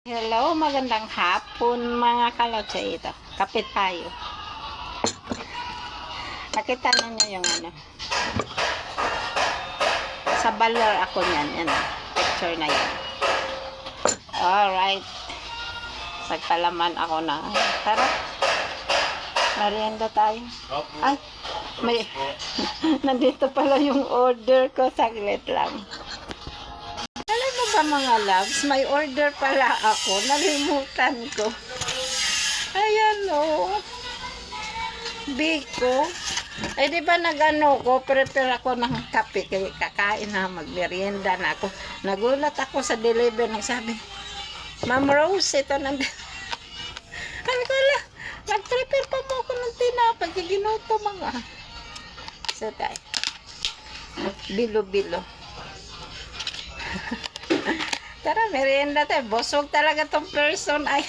Hello, magandang hapon mga kalotse ito. Kapit tayo. Nakita niyo yung ano. Sa Baler ako niyan. Yan, picture na yan. Alright. Sagpalaman ako na. Tara. Merienda tayo. Ay, may nandito pala yung order ko. Saglit lang. Alam mo ba mga loves, may order pala ako, nalimutan ko. Ayan o. Biko. Ay di ba nagano ko, prepare ako ng kape, kakain na, magmerienda na ako. Nagulat ako sa deliver, nagsabi, Ma'am Rose, ito nandito. Ano ko lang, nag-prepare pa mo ako ng tinapay, ginuto mga. So tayo. Bilo-bilo. Tara, merienda tayo. Busog talaga tong person ay.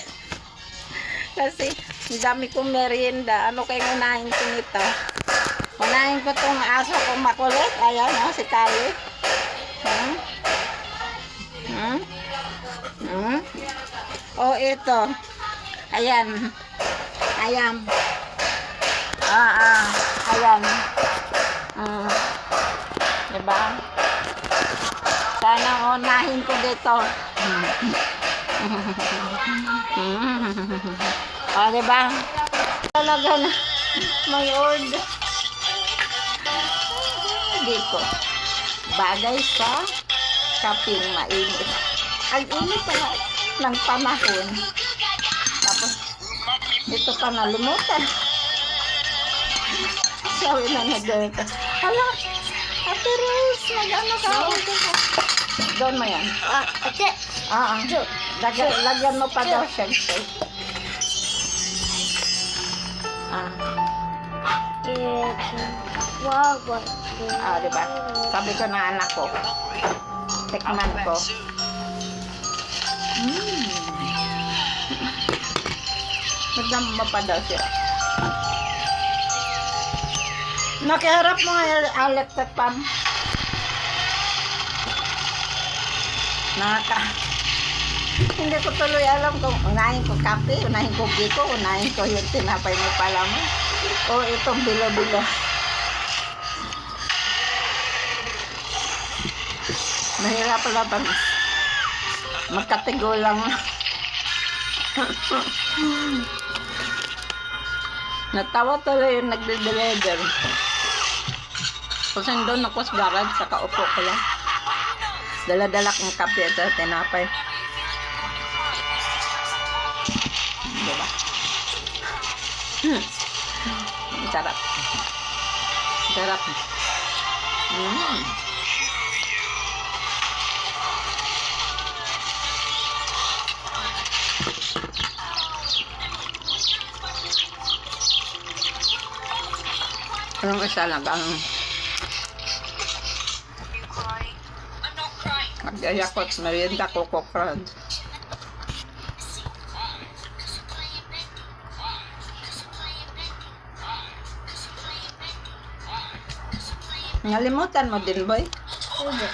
Kasi, dami kong merienda. Ano kayong unahin ko nito? Unahin ko tong aso kong makulit. Ayan, oh, si Kali. Oh, ito. Ayan. Ayan. Ayan. Diba? Sana unahin ko dito. O, diba? Talaga na may order. Dito. Bagay sa kaping mainit. Ang init pala ng panahon. Tapos, ito pa nalimutan. Sabi na dito. Hala, Ate Rose, nag-ano ka? Doon mo yan. Ate. Lagyan mo pa daw siya. Diba? Sabi ko na anak ko. Tikman ko. Lagyan mo pa daw siya. Nakiharap mo nga electric pan. Hindi ko tuloy alam kung unahin ko kape, unahin ko biko, unahin ko yung tinapay mo pala mo. O itong bilo-bilo. Mahirap pala ba? Magkatigo lang. Natawa tuloy yung nagde-deliver. Kasi doon ako sa garage, sa kaupo ko lang. Dala-dala kong kape at tinapay. Diba? Sarap. Sarap. Anong isa lang ang mag-ayakot, merienda ko Crunch. Nalimutan mo din, boy? Hindi.